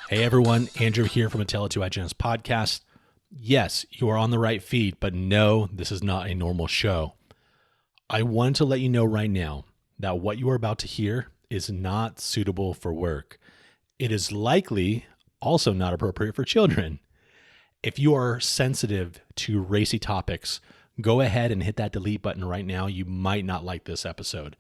Hey everyone, Andrew here from a Tale of Two Identities podcast. Yes, you are on the right feed, but no, this is not a normal show. I wanted to let you know right now that what you are about to hear is not suitable for work. It is likely also not appropriate for children. If you are sensitive to racy topics, go ahead and hit that delete button right now. You might not like this episode.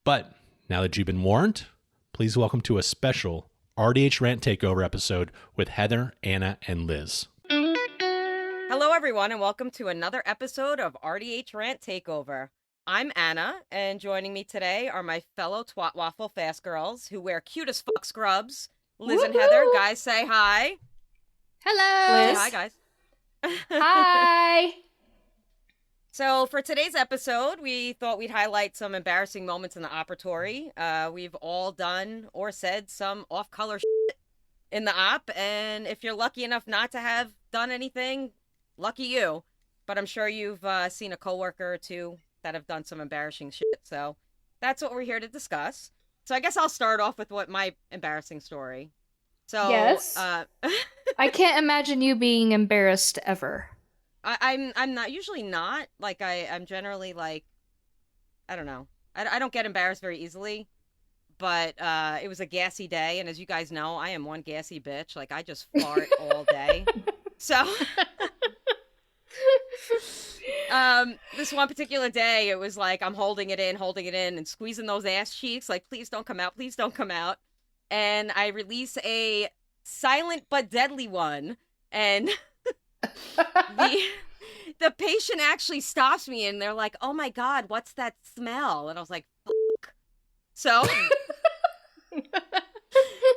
But now that you've been warned, please welcome to a special RDH Rant Takeover episode with Heather, Anna, and Liz. Hello, everyone, and welcome to another episode of RDH Rant Takeover. I'm Anna, and joining me today are my fellow Twat Waffle Fast Girls who wear cute as fuck scrubs. Liz Woo-hoo! and Heather, guys, say hi. Hello. Liz. Say hi, guys. Hi. So for today's episode, we thought we'd highlight some embarrassing moments in the operatory. We've all done or said some off-color shit in the op, and if you're lucky enough not to have done anything, lucky you. But I'm sure you've seen a coworker or two that have done some embarrassing shit, so that's what we're here to discuss. So I guess I'll start off with my embarrassing story. So yes. I can't imagine you being embarrassed ever. I'm not usually not like I'm generally like, I don't know. I don't get embarrassed very easily, but it was a gassy day, and as you guys know, I am one gassy bitch. Like I just fart all day. So this one particular day, it was like I'm holding it in and squeezing those ass cheeks like, please don't come out, please don't come out. And I release a silent but deadly one, and the patient actually stops me and they're like, oh my God, what's that smell? And I was like, fuck. So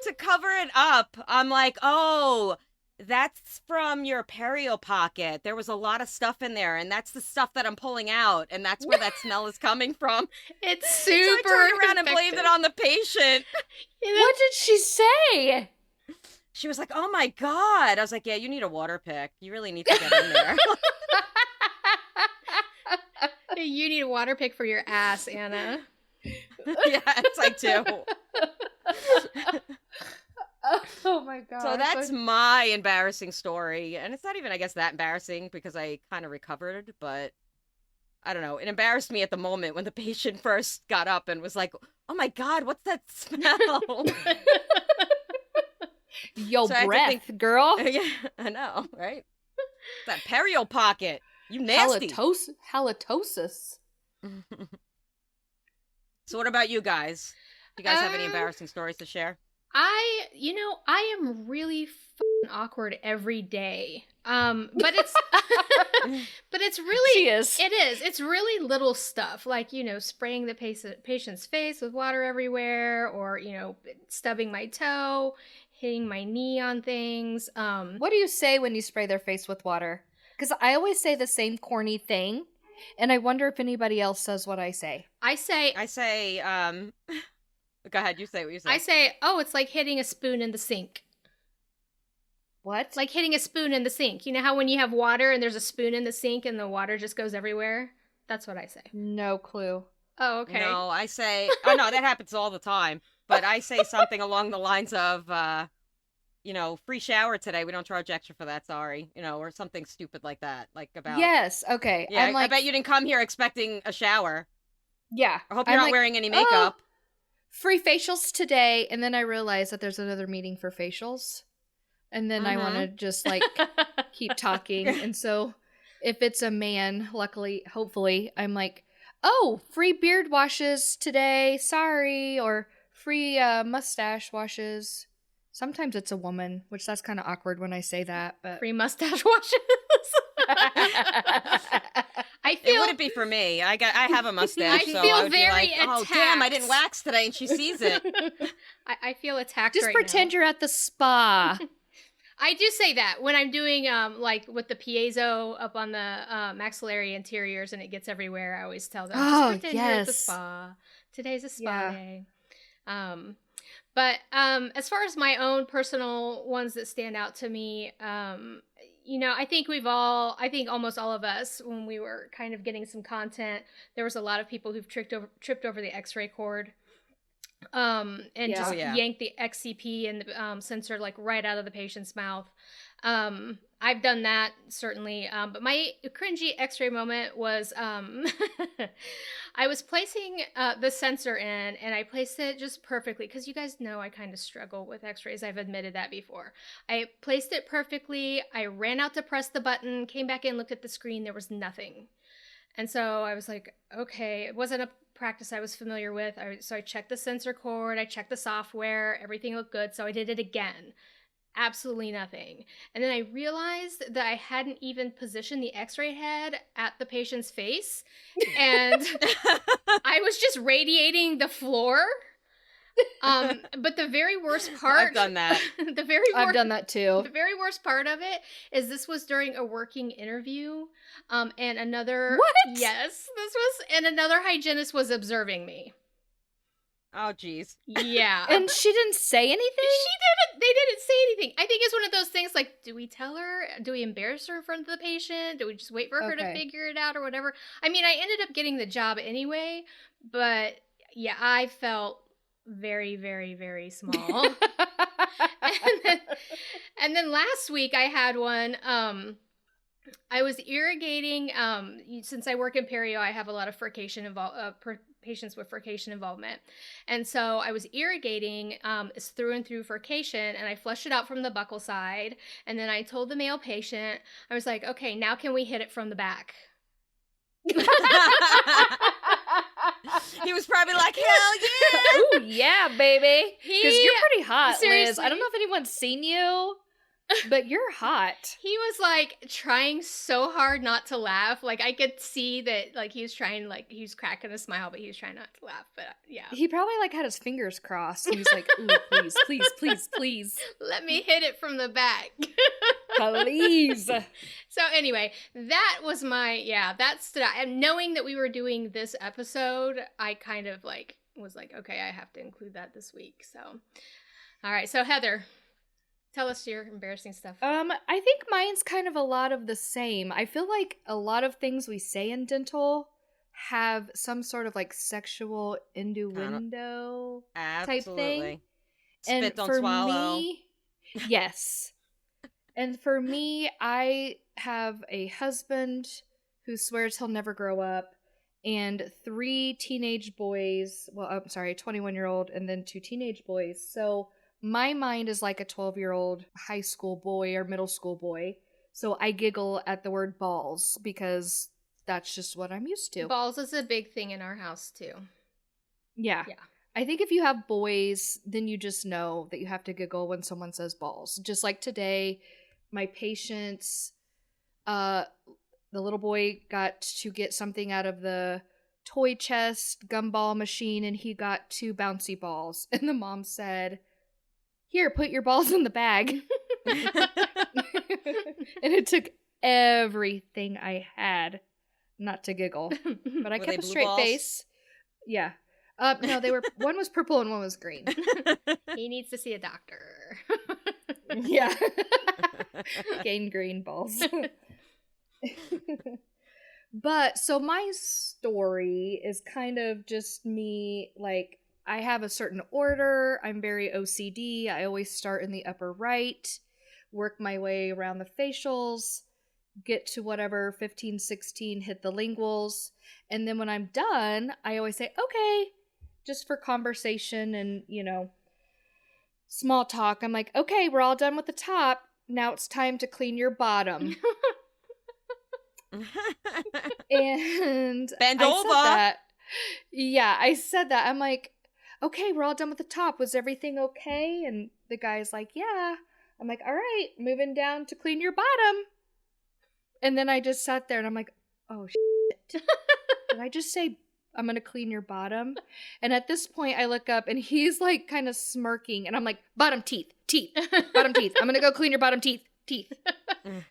to cover it up, I'm like, oh, that's from your perio pocket. There was a lot of stuff in there, and that's the stuff that I'm pulling out, and that's where that smell is coming from. It's super So I turned around and blamed it on the patient. What did she say? She was like, oh my God. I was like, yeah, you need a water pick. You really need to get in there. You need a water pick for your ass, Anna. Yes, I do. Oh my God. So that's my embarrassing story. And it's not even, I guess, that embarrassing because I kind of recovered, but I don't know. It embarrassed me at the moment when the patient first got up and was like, oh my God, what's that smell? Yo, so breath, girl. Yeah, I know, right? That perio pocket. You nasty. Halitosis. So what about you guys? Do you guys have any embarrassing stories to share? I am really fucking awkward every day. But it's but it's really she is. It is. It's really little stuff like, spraying the patient's face with water everywhere, or, stubbing my toe, hitting my knee on things. What do you say when you spray their face with water? Because I always say the same corny thing, and I wonder if anybody else says what I say. I say go ahead, you say what you say. I say, oh, it's like hitting a spoon in the sink. What? Like hitting a spoon in the sink. You know how when you have water and there's a spoon in the sink and the water just goes everywhere? That's what I say. No clue. Oh, okay. No, I say, oh no, that happens all the time. But I say something along the lines of, free shower today. We don't charge extra for that, sorry. Or something stupid like that. Like about... Yes, okay. Yeah, I bet you didn't come here expecting a shower. Yeah. I hope you're not wearing any makeup. Oh, free facials today, and then I realize that there's another meeting for facials. And then I want to just, keep talking. And so if it's a man, hopefully, I'm like, oh, free beard washes today, sorry, or free mustache washes. Sometimes it's a woman, which that's kind of awkward when I say that. But free mustache washes. It wouldn't be for me. I have a mustache. I so feel I would very be like, oh attacked. damn, I didn't wax today, and she sees it. I feel attacked. Just right pretend now. you're at the spa. I do say that when I'm doing with the piezo up on the maxillary anteriors and it gets everywhere. I always tell them, just pretend you're at the spa. Today's a spa day. But as far as my own personal ones that stand out to me, I think almost all of us, when we were kind of getting some content, there was a lot of people who've tripped over the x-ray cord. and Yeah. just Oh, yeah. yank the XCP and the sensor like right out of the patient's mouth. I've done that certainly, but my cringy X-ray moment was I was placing the sensor in, and I placed it just perfectly because you guys know I kind of struggle with X-rays. I've admitted that before. I placed it perfectly. I ran out to press the button, came back in, looked at the screen. There was nothing. And so I was like, okay, it wasn't a practice I was familiar with. So I checked the sensor cord, I checked the software, everything looked good. So I did it again. Absolutely nothing. And then I realized that I hadn't even positioned the x-ray head at the patient's face. And I was just radiating the floor. But the very worst part, I've done that. I've done that too. The very worst part of it is this was during a working interview. And another What? Yes, and another hygienist was observing me. Oh, geez. Yeah. And she didn't say anything? They didn't say anything. I think it's one of those things like, do we tell her? Do we embarrass her in front of the patient? Do we just wait for her to figure it out or whatever? I mean, I ended up getting the job anyway, but yeah, I felt very, very, very small. and then last week I had one, I was irrigating, since I work in perio, I have a lot of patients with furcation involvement. And so I was irrigating through and through furcation, and I flushed it out from the buccal side. And then I told the male patient, I was like, okay, now can we hit it from the back? He was probably like, hell yeah! Ooh, yeah, baby. Because you're pretty hot, seriously. Liz. I don't know if anyone's seen you, but you're hot. He was like trying so hard not to laugh. Like I could see that, like he was trying, like he was cracking a smile, but he was trying not to laugh. But yeah, He probably like had his fingers crossed. He was like, "Ooh, please, please, please, please, let me hit it from the back." please." So anyway, that was that stood out. And knowing that we were doing this episode, I kind of like was like, okay, I have to include that this week. So, all right. So Heather, tell us your embarrassing stuff. I think mine's kind of a lot of the same. I feel like a lot of things we say in dental have some sort of like sexual innuendo type thing. Spit, And don't for swallow. me, yes. And for me, I have a husband who swears he'll never grow up, and 3 teenage boys. Well, I'm sorry, a 21-year-old and then 2 teenage boys. So my mind is like a 12-year-old high school boy or middle school boy. So I giggle at the word balls because that's just what I'm used to. Balls is a big thing in our house too. Yeah. I think if you have boys, then you just know that you have to giggle when someone says balls. Just like today, my patients, the little boy got to get something out of the toy chest gumball machine, and he got 2 bouncy balls. And the mom said, "Here, put your balls in the bag." And it took everything I had not to giggle. But I kept a straight face. Yeah. No, they were, one was purple and one was green. He needs to see a doctor. Yeah. Gain green balls. But so my story is kind of just me, like, I have a certain order. I'm very OCD. I always start in the upper right, work my way around the facials, get to whatever 15, 16, hit the linguals. And then when I'm done, I always say, okay, just for conversation and, small talk. I'm like, okay, we're all done with the top. Now it's time to clean your bottom. And Bend I over. said that. Yeah, I said that. I'm like, okay, we're all done with the top. Was everything okay? And the guy's like, yeah. I'm like, all right, moving down to clean your bottom. And then I just sat there and I'm like, oh, shit. Did I just say I'm going to clean your bottom? And at this point, I look up and he's like kind of smirking. And I'm like, bottom teeth, bottom teeth. I'm going to go clean your bottom teeth.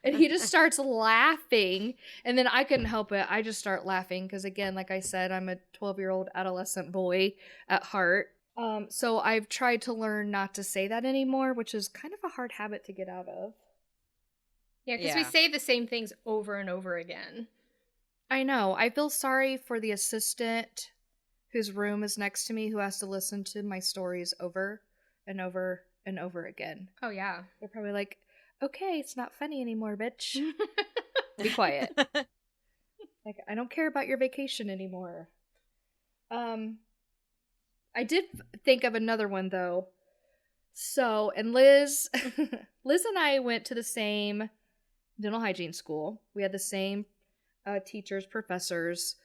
And he just starts laughing. And then I couldn't help it. I just start laughing because, again, like I said, I'm a 12-year-old adolescent boy at heart. So I've tried to learn not to say that anymore, which is kind of a hard habit to get out of. Yeah, because we say the same things over and over again. I know. I feel sorry for the assistant whose room is next to me who has to listen to my stories over and over and over again. Oh, yeah. They're probably like, okay, it's not funny anymore, bitch. Be quiet. Like, I don't care about your vacation anymore. I did think of another one, though. So, and Liz and I went to the same dental hygiene school. We had the same teachers, professors.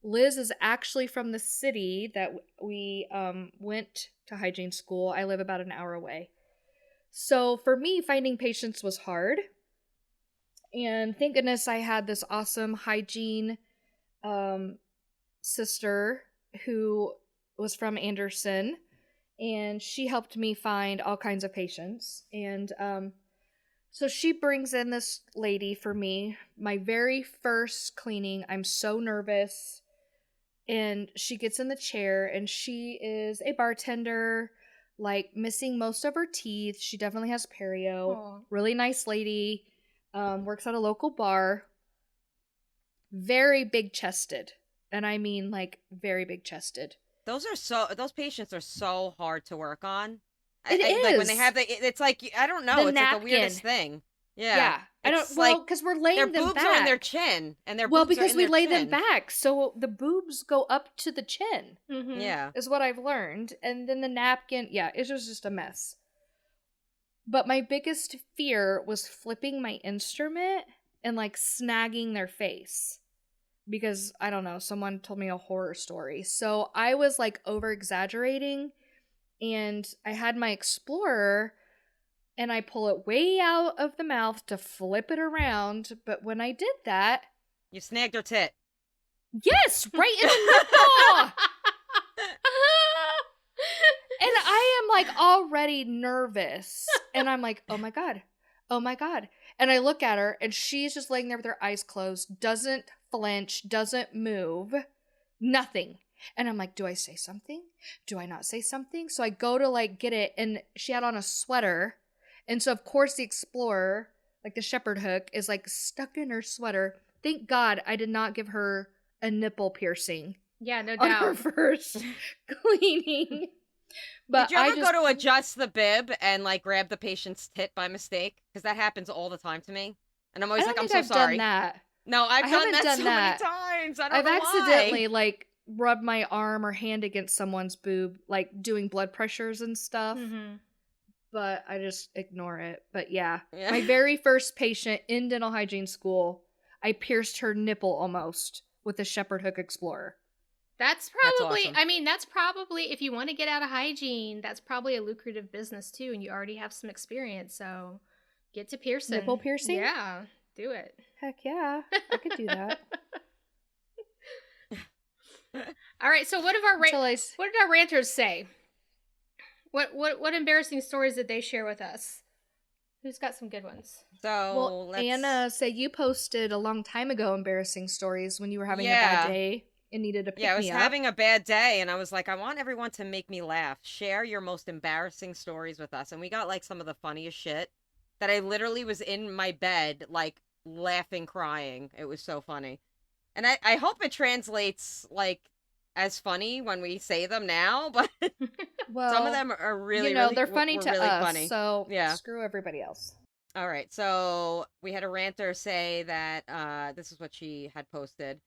Liz is actually from the city that we went to hygiene school. I live about an hour away. So for me, finding patients was hard. And thank goodness I had this awesome hygiene sister who was from Anderson. And she helped me find all kinds of patients. And so she brings in this lady for me. My very first cleaning, I'm so nervous. And she gets in the chair, and she is a bartender, like missing most of her teeth. She definitely has perio. Aww. Really nice lady. Works at a local bar. Very big chested. And I mean like very big chested. Those patients are so hard to work on. It is. Like when they have it's like, I don't know. The it's napkin. like the weirdest thing. Yeah. Yeah. I don't, well, because we're laying their them boobs back. are in their chin. And their well, boobs because are in we their lay chin. them back. So the boobs go up to the chin. Mm-hmm. Yeah. Is what I've learned. And then the napkin, yeah, it was just a mess. But my biggest fear was flipping my instrument and like snagging their face. Because, I don't know, someone told me a horror story. So I was like over exaggerating. And I had my Explorer and I pull it way out of the mouth to flip it around. But when I did that. You snagged her tit. Yes, right in the nipple! And I am like already nervous. And I'm like, oh my God. Oh my God. And I look at her and she's just laying there with her eyes closed, doesn't flinch, doesn't move, nothing. And I'm like, do I say something? Do I not say something? So I go to like get it, and she had on a sweater. And so of course the Explorer, like the shepherd hook, is like stuck in her sweater. Thank God I did not give her a nipple piercing. Yeah, no On doubt. her first cleaning. But did you ever go to adjust the bib and like grab the patient's tit by mistake? Because that happens all the time to me. And I'm always like, I'm so sorry. Done that. No, I've done that so that. many times. I don't I've know accidentally why. like rubbed my arm or hand against someone's boob, like doing blood pressures and stuff. Mm-hmm. But I just ignore it. But yeah, my very first patient in dental hygiene school, I pierced her nipple almost with the shepherd hook Explorer. That's probably, awesome. I mean, that's probably, if you want to get out of hygiene, that's probably a lucrative business too, and you already have some experience, so get to piercing. Nipple piercing? Yeah, do it. Heck yeah, I could do that. All right, so what did our ranters say? What embarrassing stories did they share with us? Who's got some good ones? So, well, Anna, say you posted a long time ago embarrassing stories when you were having a Yeah. bad day and needed to pick me yeah, up. I was having a bad day, and I was like, I want everyone to make me laugh. Share your most embarrassing stories with us. And we got like some of the funniest shit that I literally was in my bed, like laughing, crying. It was so funny. And I hope it translates like as funny when we say them now, but well, some of them are really, they're funny were to really us, funny. so yeah. Screw everybody else. All right, so we had a ranter say that this is what she had posted.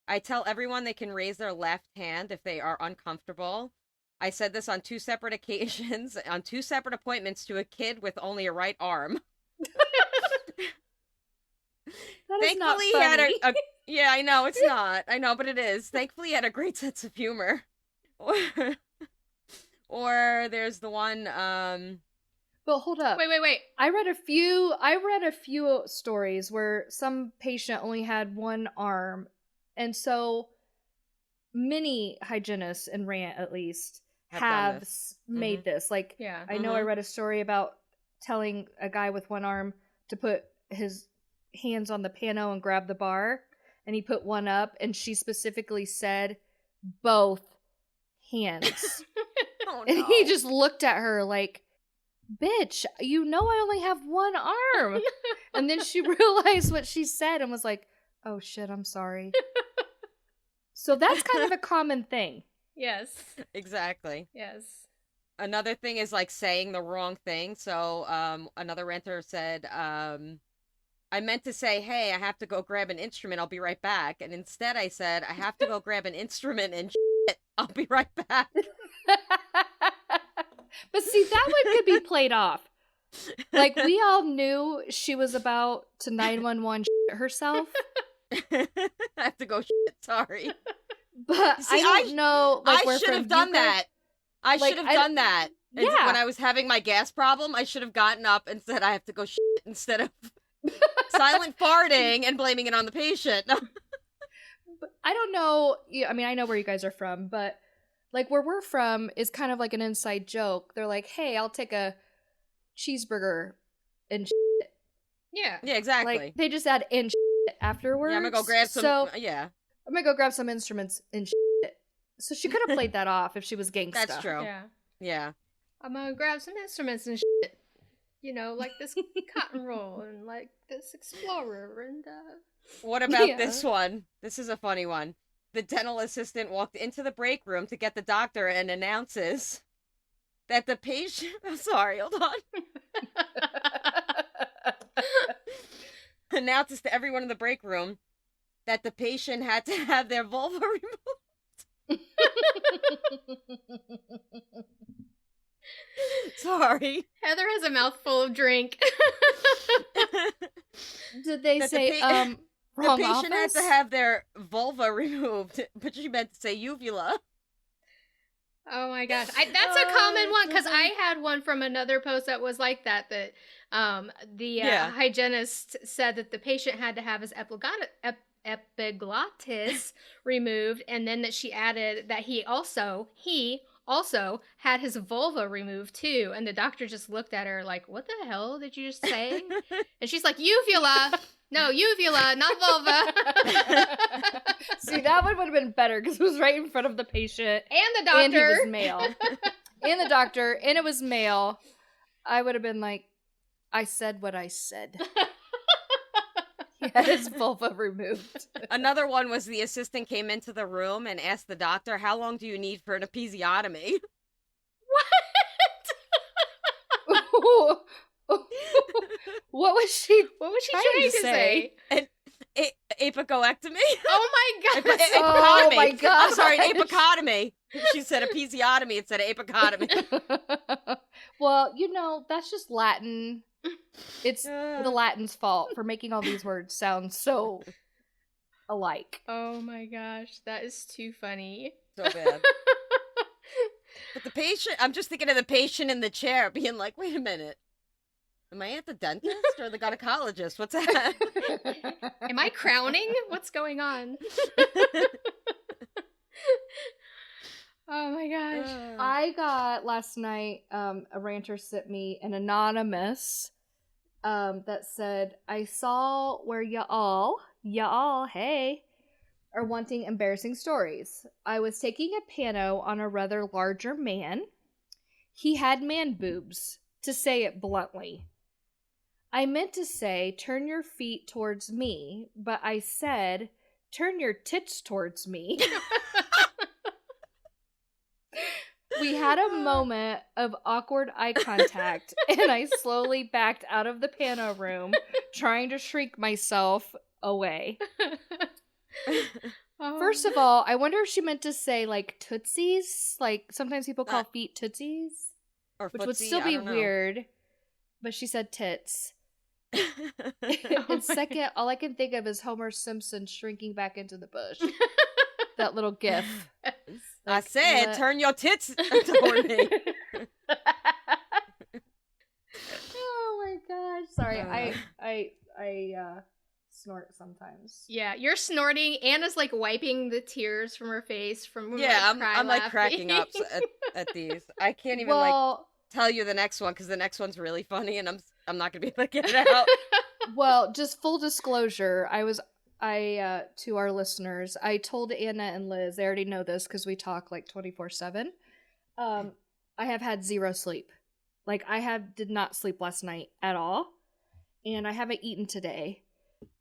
I tell everyone they can raise their left hand if they are uncomfortable. I said this on 2 separate occasions, on 2 separate appointments to a kid with only a right arm. That is not Thankfully, he had funny. yeah, I know, it's not. I know, but it is. Thankfully, he had a great sense of humor. Or there's the one, But hold up. Wait. I read a few stories where some patient only had one arm. And so many hygienists in Rant, at least, have made this. Like, Yeah. I know I read a story about telling a guy with one arm to put his hands on the piano and grab the bar. And he put one up, and she specifically said both hands. Oh, And no. he just looked at her like, bitch, you know I only have one arm. And then she realized what she said and was like, oh shit, I'm sorry. So that's kind of a common thing. Yes. Exactly. Yes. Another thing is like saying the wrong thing. So another renter said, I meant to say, hey, I have to go grab an instrument. I'll be right back. And instead I said, I have to go grab an instrument and shit. I'll be right back. But see, that one could be played off. Like, we all knew she was about to 911 shit herself. I have to go shit. Sorry. But see, I don't know. Like, I should have done that. I should have done that. And Yeah. when I was having my gas problem, I should have gotten up and said, I have to go shit instead of silent farting and blaming it on the patient. But I don't know. I mean, I know where you guys are from, but like where we're from is kind of like an inside joke. They're like, hey, I'll take a cheeseburger and shit. Yeah. Yeah, exactly. Like, they just add in shit afterwards. Yeah, I'm gonna go grab some. So, yeah. I'm gonna go grab some instruments and shit. So she could have played that off if she was gangsta. That's true. Yeah. Yeah. I'm gonna grab some instruments and shit. You know, like this cotton roll and like this explorer and What about this one? This is a funny one. The dental assistant walked into the break room to get the doctor and announces that the patient... I'm sorry, hold on. Announces to everyone in the break room that the patient had to have their vulva removed. Sorry. Heather has a mouthful of drink. Did they That say, the wrong patient office? had to have their vulva removed, but she meant to say uvula. Oh my gosh. That's a common one because I had one from another post that was like that the hygienist said that the patient had to have his epiglottis removed, and then that she added that he also had his vulva removed too, and the doctor just looked at her like, what the hell did you just say? And she's like, uvula. No, uvula, not vulva. See, that one would have been better because it was right in front of the patient. And the doctor. And he was male. And the doctor. And it was male. I would have been like, I said what I said. He had his vulva removed. Another one was the assistant came into the room and asked the doctor, how long do you need for an episiotomy? What was she trying to say? Apicoectomy? Oh my god. Apicotomy. Oh my god. I'm sorry, apicotomy. She said episiotomy instead of apicotomy. Well, you know, that's just Latin. It's the Latin's fault for making all these words sound so alike. Oh my gosh, that is too funny. So bad. But the patient, I'm just thinking of the patient in the chair being like, wait a minute. Am I at the dentist or the gynecologist? What's that? Am I crowning? What's going on? Oh my gosh. I got last night, a ranter sent me an anonymous that said, I saw where y'all, hey, are wanting embarrassing stories. I was taking a pano on a rather larger man. He had man boobs, to say it bluntly. I meant to say, turn your feet towards me, but I said, turn your tits towards me. We had a moment of awkward eye contact, and I slowly backed out of the pano room, trying to shrink myself away. First of all, I wonder if she meant to say, like, tootsies. Like, sometimes people call feet tootsies. Or which footsie, would still be I don't know. weird. But she said tits. And second, all I can think of is Homer Simpson shrinking back into the bush. That little gif. I said, turn your tits toward me. Oh my gosh. Sorry, I snort sometimes. Yeah, you're snorting. Anna's like wiping the tears from her face from I'm like cracking up at these. I can't even like tell you the next one because the next one's really funny and I'm not gonna be able to get it out. Well, just full disclosure, I to our listeners, I told Anna and Liz, they already know this because we talk like 24/7. I have had zero sleep. Like did not sleep last night at all, and I haven't eaten today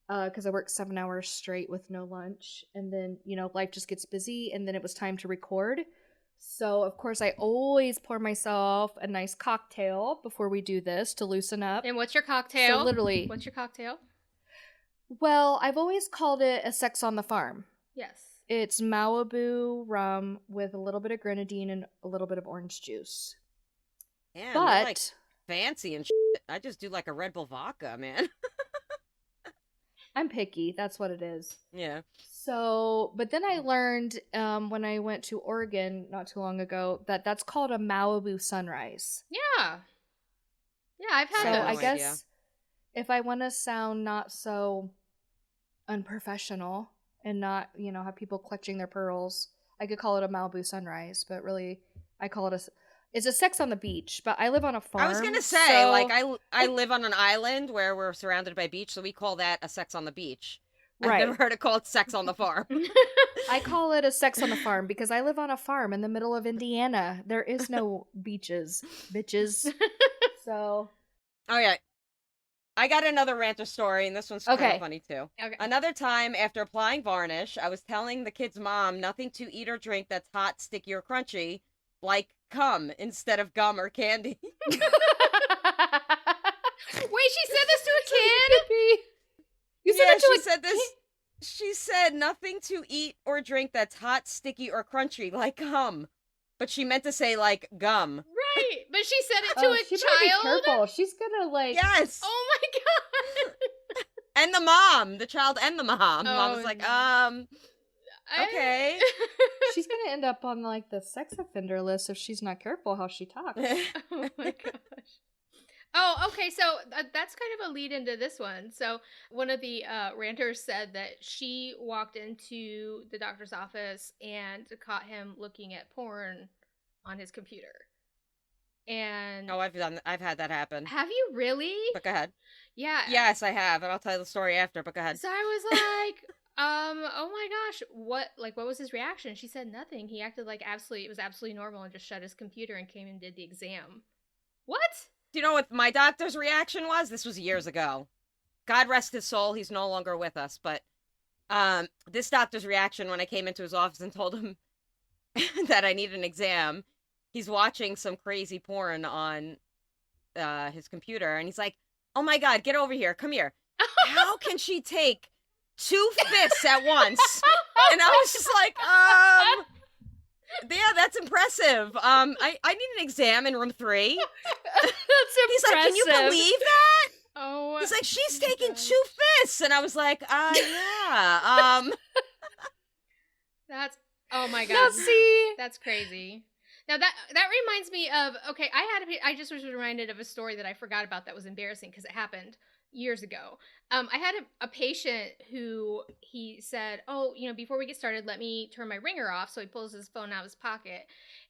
because I worked 7 hours straight with no lunch, and then life just gets busy, and then it was time to record. So, of course, I always pour myself a nice cocktail before we do this to loosen up. And what's your cocktail? So, literally. What's your cocktail? Well, I've always called it a sex on the farm. Yes. It's Malibu rum with a little bit of grenadine and a little bit of orange juice. Yeah, but like fancy and shit. I just do like a Red Bull vodka, man. I'm picky. That's what it is. Yeah. So, but then I learned when I went to Oregon not too long ago that that's called a Malibu sunrise. Yeah. Yeah, I've had So those. I guess if I want to sound not so unprofessional and not, have people clutching their pearls, I could call it a Malibu sunrise, but really I call it it's a sex on the beach, but I live on a farm. I was going to say, like, I live on an island where we're surrounded by beach, so we call that a sex on the beach. Right. I've never heard it called sex on the farm. I call it a sex on the farm because I live on a farm in the middle of Indiana. There is no beaches, bitches. So. Okay. I got another ranter story, and this one's kind of funny, too. Okay. Another time, after applying varnish, I was telling the kid's mom nothing to eat or drink that's hot, sticky, or crunchy, like cum instead of gum or candy. Wait, she said this to a kid? You said that to she said this. She said nothing to eat or drink that's hot, sticky, or crunchy, like gum. But she meant to say, like, gum. Right, but she said it to a she child? Be careful. She's gonna, Yes! Oh my god! And the mom. The child and the mom. Mom was like, no. Okay. She's gonna end up on, the sex offender list if she's not careful how she talks. Oh my gosh. Oh, okay, so that's kind of a lead into this one. So one of the ranters said that she walked into the doctor's office and caught him looking at porn on his computer. And Oh, I've had that happen. have you really? But go ahead. Yeah. Yes, I have, and I'll tell you the story after, but go ahead. So I was like, oh my gosh, what was his reaction? She said nothing. He acted like it was absolutely normal and just shut his computer and came and did the exam. What? Do you know what my doctor's reaction was? This was years ago. God rest his soul, he's no longer with us, but this doctor's reaction when I came into his office and told him that I needed an exam, he's watching some crazy porn on his computer, and he's like, oh my God, get over here, come here. How can she take 2 fists at once? And I was just like, yeah, that's impressive. I need an exam in room 3. That's impressive. He's like, can you believe that? Oh. He's like, she's taking 2 fists. And I was like, yeah. That's, oh my God. Now see. That's crazy. Now that reminds me of, okay, I just was reminded of a story that I forgot about that was embarrassing because it happened years ago. I had a patient who he said, oh, before we get started, let me turn my ringer off. So he pulls his phone out of his pocket.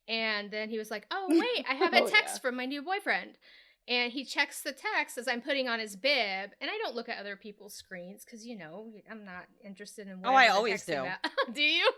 And then he was like, oh, wait, I have a text from my new boyfriend. And he checks the text as I'm putting on his bib. And I don't look at other people's screens because, I'm not interested in what I always do. Do you?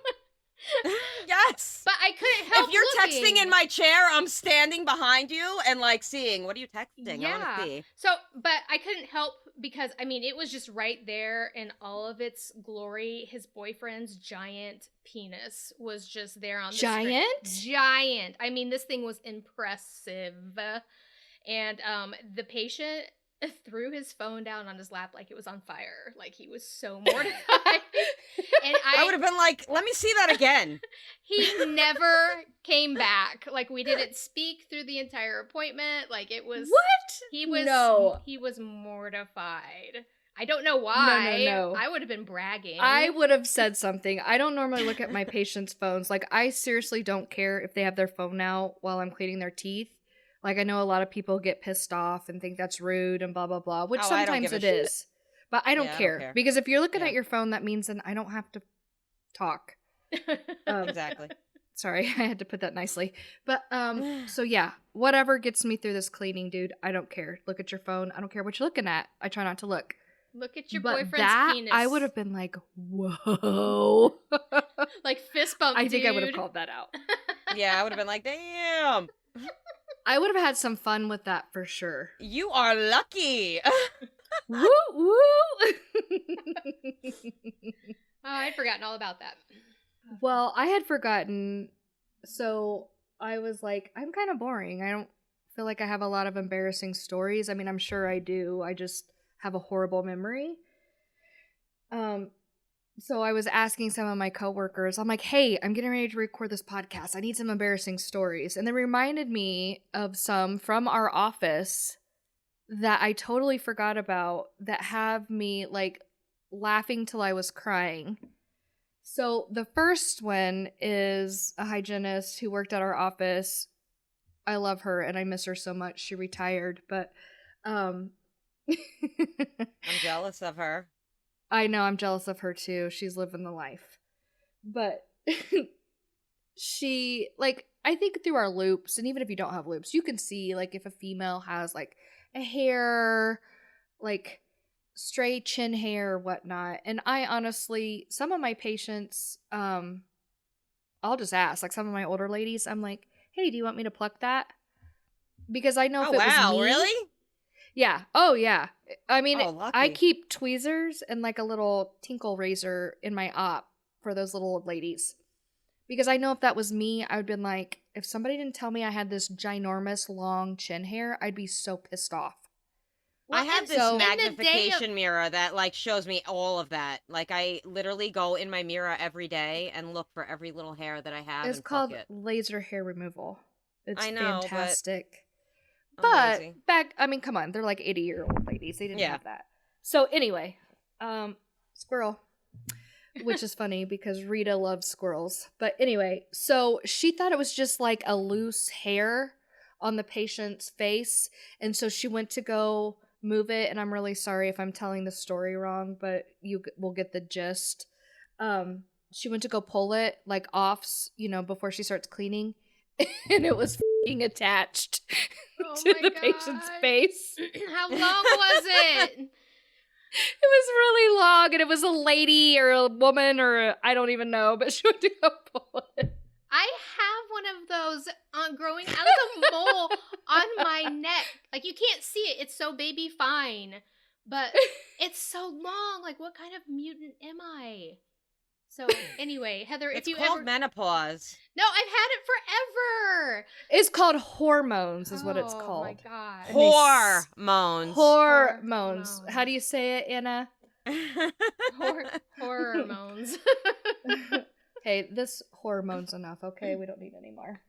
Yes. But I couldn't help if you're looking. texting in my chair, I'm standing behind you and seeing, what are you texting? Yeah. I want to see. So, but I couldn't help because, it was just right there in all of its glory. His boyfriend's giant penis was just there on the screen. Giant. This thing was impressive. And the patient threw his phone down on his lap like it was on fire. Like he was so mortified. And I would have been like, let me see that again. He never came back. Like we didn't speak through the entire appointment. Like it was what? He was mortified. I don't know why. No. I would have been bragging. I would have said something. I don't normally look at my patients' phones. Like I seriously don't care if they have their phone out while I'm cleaning their teeth. Like, I know a lot of people get pissed off and think that's rude and blah, blah, blah, which sometimes it is. But I don't care. Because if you're looking at your phone, that means then I don't have to talk. Exactly. Sorry, I had to put that nicely. But, so yeah, whatever gets me through this cleaning, dude, I don't care. Look at your phone. I don't care what you're looking at. I try not to look. Look at your but boyfriend's penis. I would have been like, whoa. Like fist bump, I think I would have called that out. Yeah, I would have been like, damn. I would have had some fun with that for sure. You are lucky. Woo woo. Oh, I'd forgotten all about that. Well, I had forgotten so I was like, I'm kind of boring. I don't feel like I have a lot of embarrassing stories. I mean, I'm sure I do. I just have a horrible memory. So I was asking some of my coworkers, I'm like, hey, I'm getting ready to record this podcast. I need some embarrassing stories. And they reminded me of some from our office that I totally forgot about that have me like laughing till I was crying. So the first one is a hygienist who worked at our office. I love her and I miss her so much. She retired, but I'm jealous of her. I know, I'm jealous of her too. She's living the life. But she, like, I think through our loops, and even if you don't have loops, you can see, like, if a female has, like, a hair, like, stray chin hair or whatnot. And I honestly, some of my patients, I'll just ask, like, some of my older ladies, I'm like, hey, do you want me to pluck that? Because I know if it was me. Really? Yeah. Oh, yeah. I mean, lucky. I keep tweezers and like a little tinkle razor in my op for those little old ladies. Because I know if that was me, I would have been like, if somebody didn't tell me I had this ginormous long chin hair, I'd be so pissed off. Well, I have this magnification mirror that like shows me all of that. Like I literally go in my mirror every day and look for every little hair that I have. It's called laser hair removal. It's fantastic. But back, I mean, come on, they're like 80-year-old ladies. They didn't have that. So anyway, squirrel, which is funny because Rita loves squirrels. But anyway, so she thought it was just like a loose hair on the patient's face. And so she went to go move it. And I'm really sorry if I'm telling the story wrong, but you will get the gist. She went to go pull it like off, before she starts cleaning. And it was f***ing attached to the patient's face. How long was it? It was really long, and it was a lady or a woman or I don't even know, but she went to go pull it. I have one of those growing out of the mole on my neck. Like, you can't see it. It's so baby fine. But it's so long. Like, what kind of mutant am I? So, anyway, Heather, if you ever... It's called menopause. No, I've had it forever. It's called hormones is what it's called. Oh, my God. Hormones. Hormones. How do you say it, Anna? Hormones. Hey, this hormone's enough, okay? We don't need any more.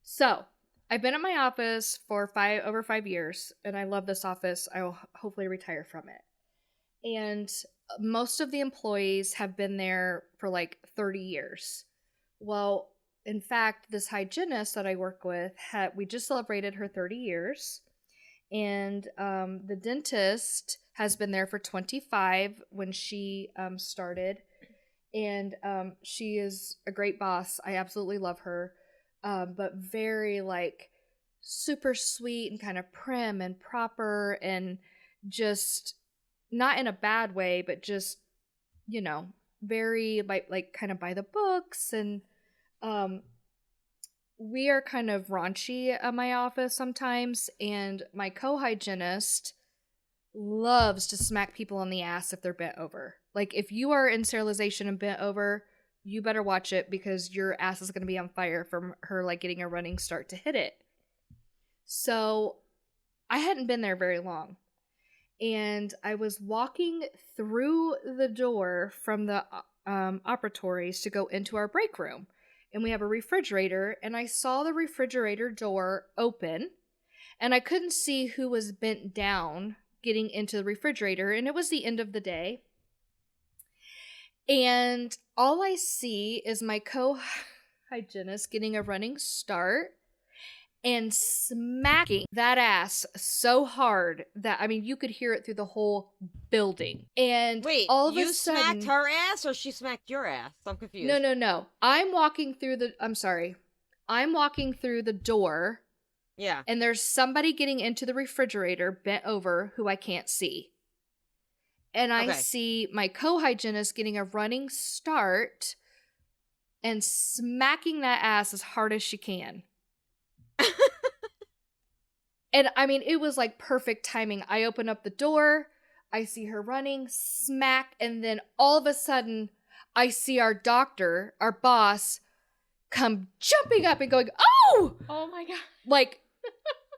So, I've been at my office for over 5 years, and I love this office. I will hopefully retire from it. And most of the employees have been there for like 30 years. Well, in fact, this hygienist that I work with, we just celebrated her 30 years. And the dentist has been there for 25 when she started. And she is a great boss. I absolutely love her. But very like super sweet and kind of prim and proper and just not in a bad way, but just, very like kind of by the books. And we are kind of raunchy at my office sometimes. And my co-hygienist loves to smack people on the ass if they're bent over. Like if you are in sterilization and bent over, you better watch it because your ass is going to be on fire from her like getting a running start to hit it. So I hadn't been there very long. And I was walking through the door from the operatories to go into our break room. And we have a refrigerator. And I saw the refrigerator door open. And I couldn't see who was bent down getting into the refrigerator. And it was the end of the day. And all I see is my co-hygienist getting a running start. And smacking that ass so hard that, I mean, you could hear it through the whole building. And wait, all of a sudden... smacked her ass or she smacked your ass? I'm confused. No. I'm walking through the door. Yeah. And there's somebody getting into the refrigerator bent over who I can't see. And I see my co-hygienist getting a running start and smacking that ass as hard as she can. And I mean, it was like perfect timing. I open up the door, I see her running, smack, and then all of a sudden, I see our doctor, our boss, come jumping up and going, "Oh! Oh my God." Like,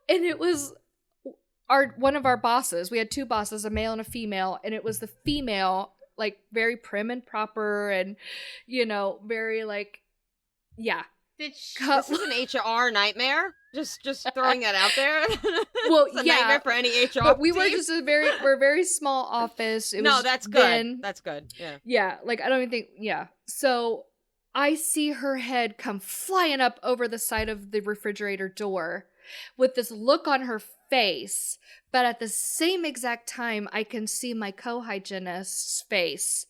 and it was one of our bosses. We had two bosses, a male and a female, and it was the female, like, very prim and proper and, you know, very, like, yeah. This is an HR nightmare. Just throwing that out there. Well, it's a yeah, nightmare for any HR. but we team. were just we're a very small office. That's good. That's good. Yeah. Yeah, like, I don't even think, yeah. So I see her head come flying up over the side of the refrigerator door with this look on her face, but at the same exact time, I can see my co-hygienist's face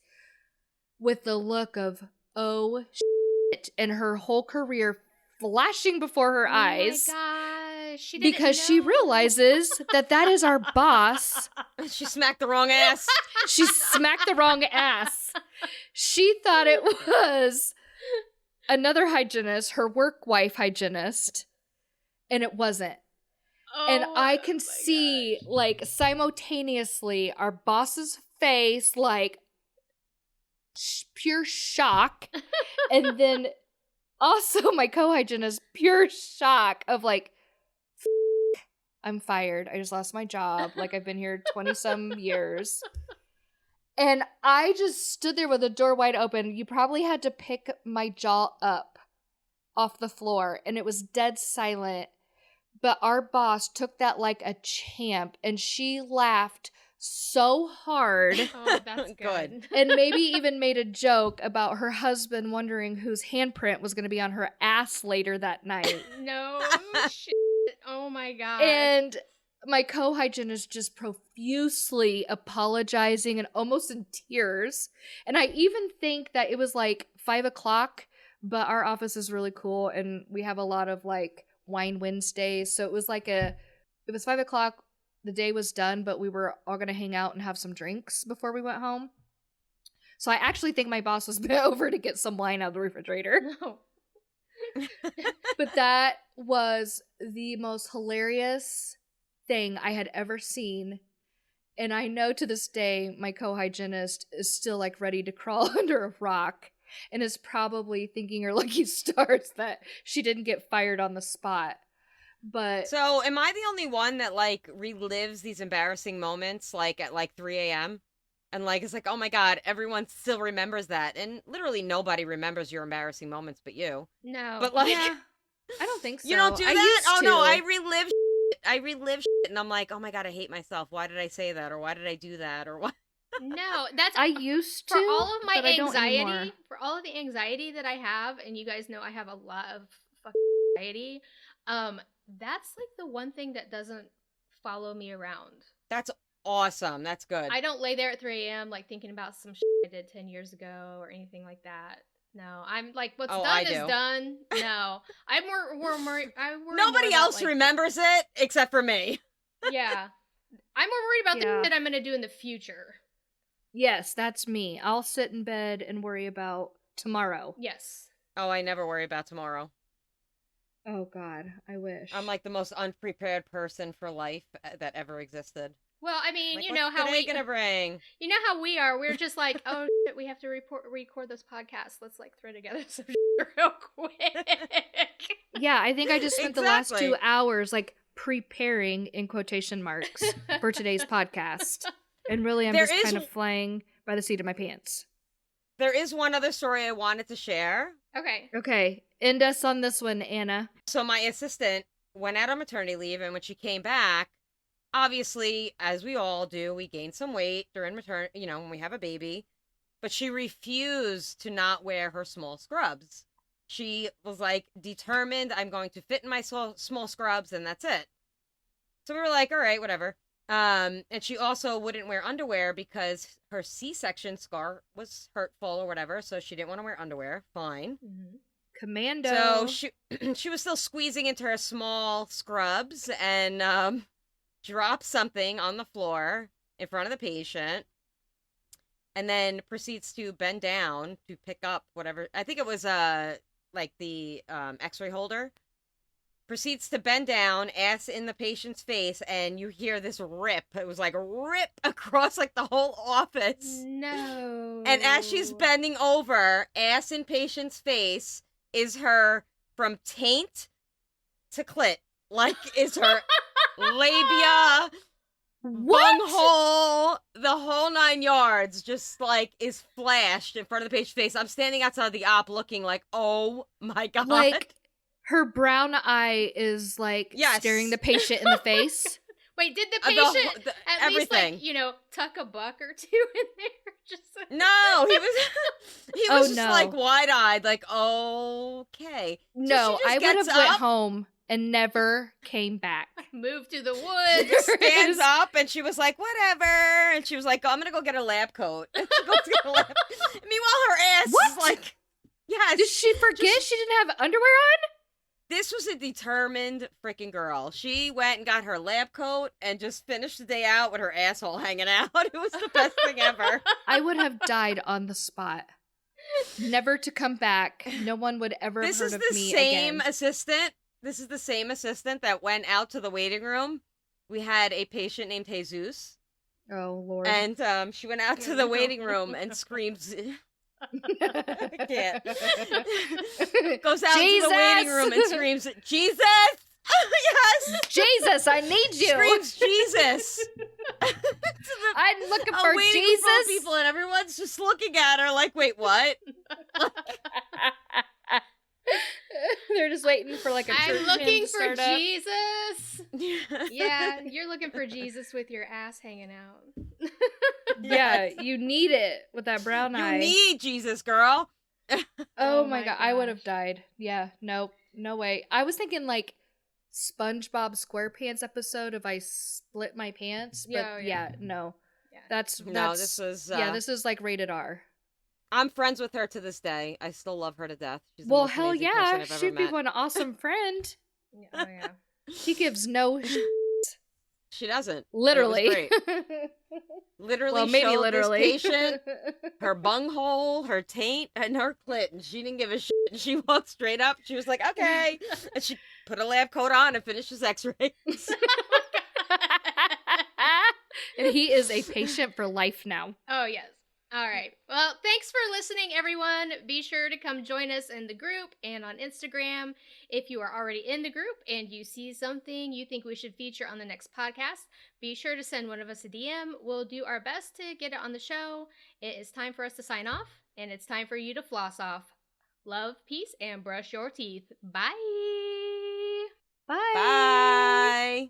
with the look of, oh, shit, and her whole career flashing before her eyes. Oh my gosh. She didn't because know. she realizes that is our boss. She smacked the wrong ass. She smacked the wrong ass. She thought it was another hygienist, her work wife hygienist, and it wasn't. And I can see, like, simultaneously our boss's face, like, pure shock, and then also my co-hygienist, pure shock of, like, I'm fired. I just lost my job. Like, I've been here 20-some years. And I just stood there with the door wide open. You probably had to pick my jaw up off the floor, and it was dead silent. But our boss took that like a champ, and she laughed so hard. Oh, that's good. And maybe even made a joke about her husband wondering whose handprint was going to be on her ass later that night. No shit. Oh my God. And my co-hygienist just profusely apologizing and almost in tears. And I even think that it was like 5 o'clock, but our office is really cool, and we have a lot of like Wine Wednesdays. So it was 5 o'clock. The day was done, but we were all going to hang out and have some drinks before we went home. So I actually think my boss was bent over to get some wine out of the refrigerator. No. But that was the most hilarious thing I had ever seen. And I know to this day, my co-hygienist is still like ready to crawl under a rock and is probably thinking her lucky stars that she didn't get fired on the spot. But so am I the only one that like relives these embarrassing moments like at like 3 a.m.? And like it's like, oh my God, everyone still remembers that. And literally nobody remembers your embarrassing moments but you. No. But like yeah, I don't think so. You don't do I that? used Oh to. no, I relive shit and I'm like, oh my God, I hate myself. Why did I say that? Or why did I do that? Or what? No, that's I used to. for all of my but I don't anxiety. anymore. For all of the anxiety that I have, and you guys know I have a lot of fucking anxiety. That's like the one thing that doesn't follow me around. That's awesome. That's good. I don't lay there at 3 a.m. like thinking about some shit I did 10 years ago or anything like that. No, I'm like, what's done is done. No, I'm more Nobody else about, like, remembers it except for me. Yeah, I'm more worried about the shit I'm gonna do in the future. Yes, that's me. I'll sit in bed and worry about tomorrow. Yes. Oh, I never worry about tomorrow. Oh God, I wish. I'm like the most unprepared person for life that ever existed. Well, I mean, like, you know how we gonna bring. You know how we are. We're just like, oh shit, we have to record this podcast. Let's like throw together some shit real quick. Yeah, I think I just spent the last 2 hours like preparing in quotation marks for today's podcast, and really, I'm just kind of flying by the seat of my pants. There is one other story I wanted to share. Okay, end us on this one, Anna. So my assistant went out on maternity leave, and when she came back, obviously, as we all do, we gained some weight during when we have a baby, but she refused to not wear her small scrubs. She was like determined, I'm going to fit in my small scrubs, and that's it. So we were like, all right, whatever. And she also wouldn't wear underwear because her C-section scar was hurtful or whatever, so she didn't want to wear underwear. Fine. Mm-hmm. Commando. So she was still squeezing into her small scrubs and dropped something on the floor in front of the patient, and then proceeds to bend down to pick up whatever. I think it was like the X-ray holder. Proceeds to bend down, ass in the patient's face, and you hear this rip. It was like a rip across like the whole office. No. And as she's bending over, ass in patient's face, is her from taint to clit. Like, is her labia, bunghole, the whole 9 yards, just like is flashed in front of the patient's face. I'm standing outside the op looking like, oh my God. Like, her brown eye is like staring the patient in the face. Wait, did the patient at everything. least, like, tuck a buck or two in there? Just no, he was just like wide-eyed, like, okay. No, I would have went home and never came back. Moved to the woods. She stands up and she was like, whatever. And she was like, I'm gonna go get a lab coat. And she goes to get a lab. Meanwhile, her ass is like, yes. Did she forget she didn't have underwear on? This was a determined freaking girl. She went and got her lab coat and just finished the day out with her asshole hanging out. It was the best thing ever. I would have died on the spot. Never to come back. No one would ever have heard of me again. This is the same assistant that went out to the waiting room. We had a patient named Jesus. Oh, Lord. And she went out to the waiting room and screams... I can't. Goes out to the waiting room and screams, Jesus! Yes! Jesus, I need you! Screams Jesus! I'm looking for Jesus! Room full of people and everyone's just looking at her like, wait, what? They're just waiting for like a I'm looking for Jesus! Yeah. Yeah, you're looking for Jesus with your ass hanging out. Yeah, you need it with that brown eye. You need Jesus, girl. Oh my God, I would have died. Yeah, nope, no way. I was thinking like SpongeBob SquarePants episode if I split my pants, but no. Yeah. That's this was this is like rated R. I'm friends with her to this day. I still love her to death. She's the well, most hell amazing yeah, person I've ever she'd be met. one awesome friend. Oh yeah. She gives no She doesn't. Literally. Literally, well, maybe showed literally. this patient her bunghole, her taint, and her clit, and she didn't give a shit. And she walked straight up. She was like, okay. And she put a lab coat on and finished his x-rays. And he is a patient for life now. Oh, yes. All right. Well, thanks for listening, everyone. Be sure to come join us in the group and on Instagram. If you are already in the group and you see something you think we should feature on the next podcast, be sure to send one of us a DM. We'll do our best to get it on the show. It is time for us to sign off, and it's time for you to floss off. Love, peace, and brush your teeth. Bye. Bye. Bye.